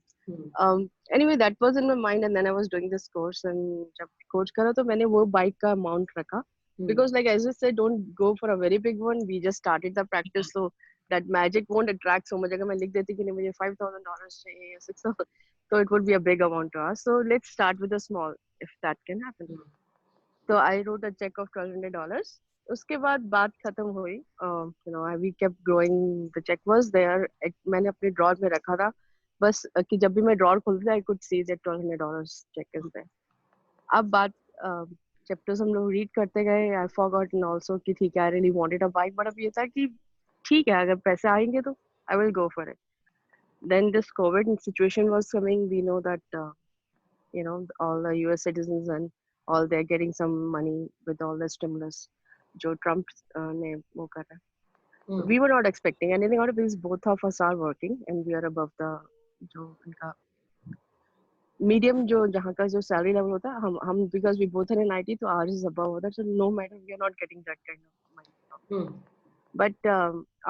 Anyway that was in my mind, and then I was doing this course, and जब कोर्स करा तो मैंने वो बाइक का अमाउंट रखा, because like as I said don't go for a very big one, we just started the practice, so that magic won't attract so much. अगर मैं लिख देती कि नहीं मुझे $5,000 चाहिए या $6,000, so it would be a big amount to us. So let's start with a small, if that can happen. So I wrote a check of $1,200. उसके बाद बात खत्म हुई. You know, we kept growing. The check was there. मैंने अपने drawer में रखा था, बस कि जब भी मैं drawer खोलती I could see that $1,200 check is there. अब बात chapters हम लोग read करते गए. I forgotten also कि ठीक है, I really wanted a bike, but अब ये था कि ठीक है, अगर पैसे आएंगे तो I will go for it. Then this COVID situation was coming. We know that you know all the US citizens and all they're getting some money with all the stimulus जो Trump ने वो कर रहा है. We were not expecting anything out of this. Both of us are working and we are above the जो उनका medium जो जहाँ का जो salary level होता है, हम because we both are in IT, तो ours is above that, so no matter we are not getting that kind of money. But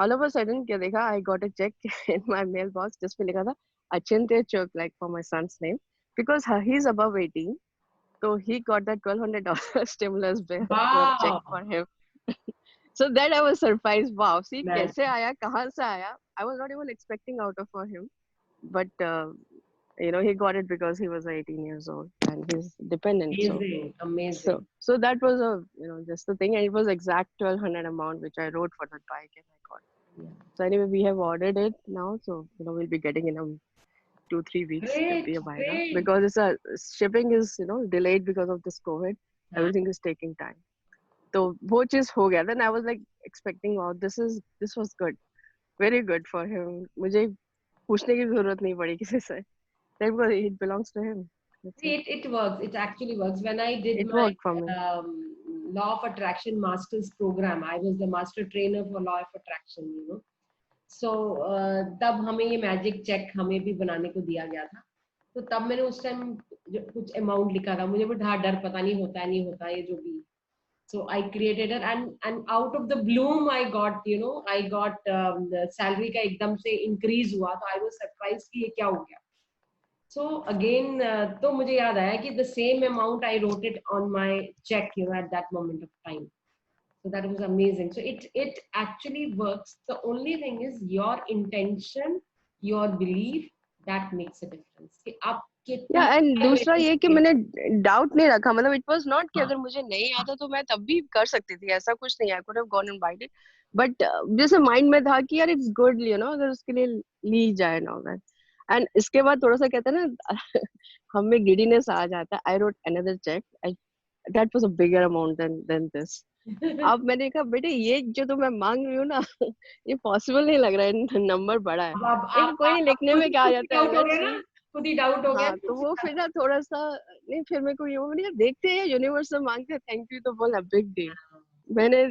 all of a sudden क्या देखा, I got a check in my mailbox जिसपे लिखा था Achinte Chok, like for my son's name, because he's above 18, so he got that $1,200 stimulus bill check for him. So that I was surprised. Wow, see कैसे आया, कहाँ से आया? I was not even expecting out of for him, but you know he got it because he was 18 years old and he's dependent. Amazing. So that was a you know just the thing, and it was exact 1,200 amount which I wrote for that bike, and I got it. So anyway, we have ordered it now, so you know we'll be getting in 2-3 weeks. Great. Because it's a shipping is you know delayed because of this COVID. Everything is taking time. So वो चीज हो गया. Then I was like expecting, wow, this was good, very good for him. मुझे पूछने की जरूरत नहीं पड़ी किसी से. Because it belongs to him. It works. It actually works. When I did my law of attraction master's program, I was the master trainer for law of attraction, you know. So तब हमें ये magic check हमें भी बनाने को दिया गया था. तो तब मैंने उस टाइम कुछ अमाउंट लिखा था. मुझे भी डर पता नहीं होता है नहीं होता ये जो भी. So I created it, and out of the bloom I got the salary का एकदम से increase हुआ. तो I was surprised कि ये क्या हो गया. So again, तो मुझे याद आया कि the same amount I wrote it on my check, you know, at that moment of time. So that was amazing. So it actually works. The only thing is your intention, your belief, that makes a difference. कि आप या and दूसरा ये कि मैंने कितना doubt नहीं रखा, मतलब इट वाज नॉट कि अगर मुझे नहीं आता तो मैं तब भी कर सकती थी, ऐसा कुछ नहीं, I could have gone and bite it, but जैसे माइंड में था कि यार इट्स गुड, यू नो, अगर उसके लिए ली जाए ना दैट। एंड इसके बाद थोड़ा सा कहते हैं ना हम में गिडीनेस आ जाता है। I wrote another cheque, that was a bigger amount than this. अब मैंने कहा बेटे ये जो तो मैं मांग रही हूँ ना ये पॉसिबल नहीं लग रहा है, नंबर बड़ा है। लेकिन कोई नहीं, लिखने में क्या आ जाता है, लेट्स सी। खुद ही डाउट हो गया। हाँ, तो वो फिर ना थोड़ा सा नहीं, फिर मेरे को ये वो नहीं, देखते हैं यूनिवर्स से मांगते हैं थैंक यू तो बोला बिग डील। मैंने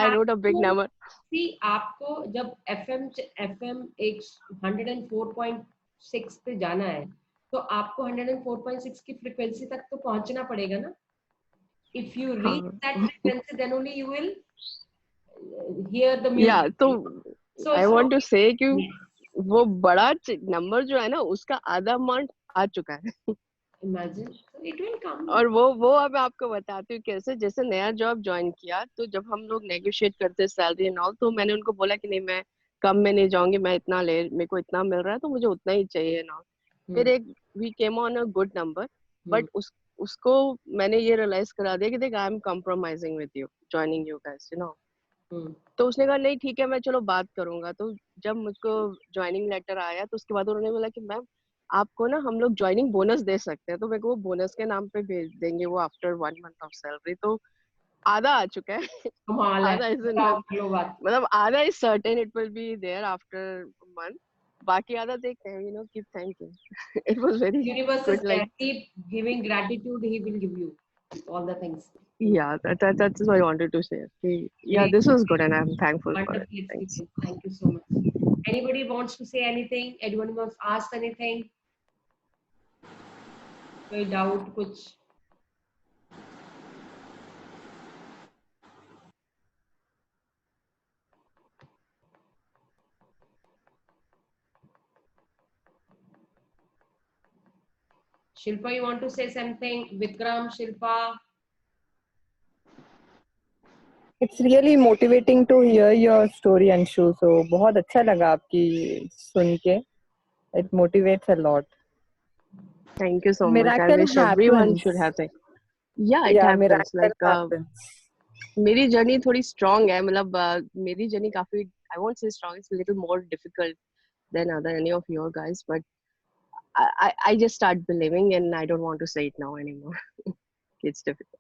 I wrote a big number. See आपको जब एफएम एक 104.6 पे जाना है तो आपको 104.6 की फ्रीक्वेंसी तक तो पहुंचना पड़ेगा ना। If you reach that frequency, then only you will hear the music. Yeah, तो I want to say कि वो बड़ा नंबर जो है ना उसका आधा अमाउंट आ चुका है। Imagine, so it will come. और वो अब मैं आपको बताती हूँ कैसे। जैसे नया जॉब ज्वाइन किया तो जब हम लोग नेगोशिएट करते सैलरी एंड ऑल, तो मैंने उनको बोला कि नहीं मैं कम में नहीं जाऊंगी, मैं इतना मेरे को इतना मिल रहा है तो मुझे उतना ही चाहिए ना। फिर एक we came on a good number, but उसको मैंने ये रियलाइज करा दिया कि देख I am compromising with you joining you guys, you know. तो उसने कहा नहीं ठीक है मैं चलो बात करूंगा। तो जब मुझको ज्वाइनिंग लेटर आया तो उसके बाद उन्होंने बोला कि मैम आपको ना हम लोग ज्वाइनिंग बोनस दे सकते हैं, तो मेरे को वो बोनस के नाम पे भेज देंगे वो आफ्टर 1 मंथ ऑफ सैलरी। तो आधा आ चुका है। आधा मतलब आधा is certain it will be there after month, बाकी आधा देखते हैं, you know, keep thanking. It was very good, like keep giving gratitude, he will give you all the things. Yeah, that's what I wanted to say. Yeah, this was good and I'm thankful for it. Thanks. Thank you so much. Anybody wants to say anything? Anyone wants to ask anything? कोई doubt कुछ? Shilpa, you want to say something? Vikram, Shilpa. It's really motivating to hear your story, Anshu. So बहुत अच्छा लगा आपकी सुन के. It motivates a lot. Thank you so much. Miracle I wish everyone happens. should have it. Yeah, it happens. Miracle Like happens. मेरी journey थोड़ी strong है, मतलब मेरी जर्नी काफी, I won't say strong, it's a little more difficult than any of your guys, but I just start believing and I don't want to say it now anymore. It's difficult.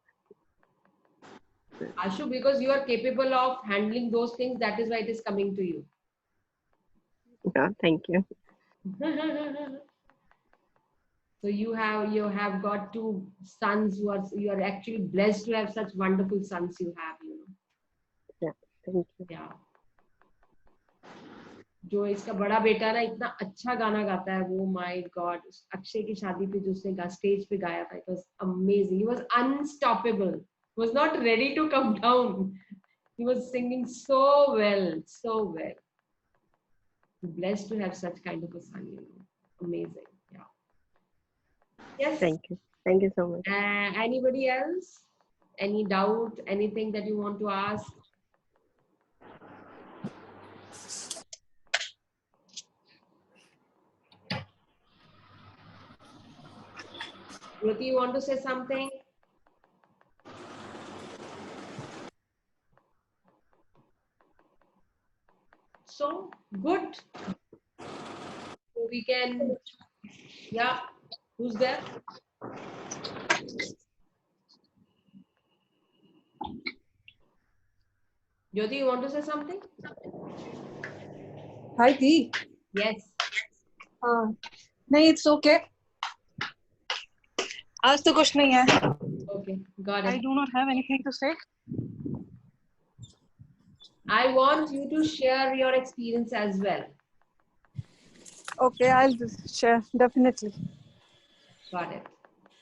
Ashu, because you are capable of handling those things, that is why it is coming to you. Yeah, thank you. So you have got two sons who you are actually blessed to have such wonderful sons you have, you know. Yeah, thank you. Yeah. जो इसका बड़ा बेटा ना इतना अच्छा गाना गाता है वो, माय गॉड, अक्षय की शादी पे जो उसने स्टेज पे गाया था, it was amazing, he was unstoppable, he was not ready to come down, he was singing so well. Blessed to have such kind of a son, you know. Amazing. Yeah. Yes. Thank you so much. Anybody else? Any doubt? Anything that you want to ask? Ruti, you want to say something? So good. So we can, yeah. Who's there? Jyoti, you want to say something? Hi, Dee. Yes. No, it's okay. आज तो कुछ नहीं है. Okay, got it. I do not have anything to say. I want you to share your experience as well. Okay, I'll share, definitely. Got it.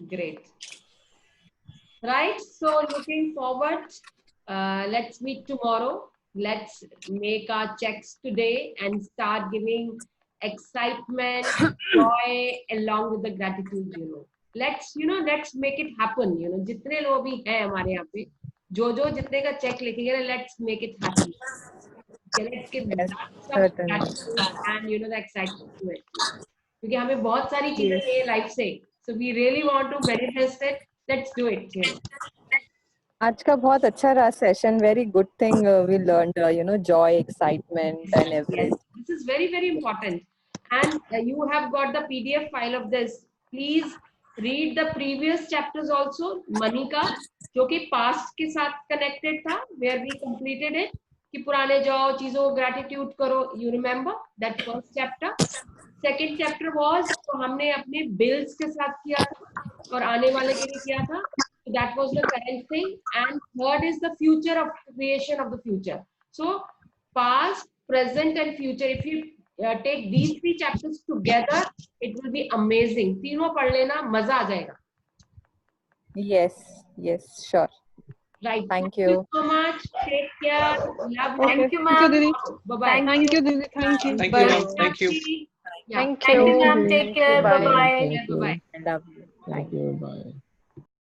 Great. Right, so looking forward. Let's meet tomorrow. Let's make our checks today and start giving excitement, joy, along with the gratitude, let's make it happen, जितने लोग भी हैं हमारे यहाँ पे, जो जितने का चेक लिखेंगे, let's make it happen. Okay, let's give some gratitude and the excitement to it. क्योंकि हमें बहुत सारी चीजें चाहिए लाइफ से, so we really want to manifest it. Let's do it. आज का बहुत अच्छा रहा session. Very good thing we learned joy, excitement and everything. This is very, very important. And you have got the PDF file of this. Please read the previous chapters also. Money का जो कि past के साथ connected था, where we completed it. कि पुराने जाओ, चीजों को gratitude करो. You remember that first chapter? Second chapter was तो हमने अपने bills के साथ किया था और आने वाले के लिए किया था. So that was the current thing. And third is the future of creation of the future. So past, present and future. If you take these 3 chapters together, it will be amazing. तीनों पढ़ लेना, मजा आ जाएगा. Yes, sure. Right. Thank you so much. Take care. Love. Thank you, ma'am. Bye bye. Thank you, Didi. Thank you. Thank you, ma'am. Thank you. Yeah. Thank Thank you, you. ma'am. Take care. Bye bye. Bye bye. love you. Thank you. Bye.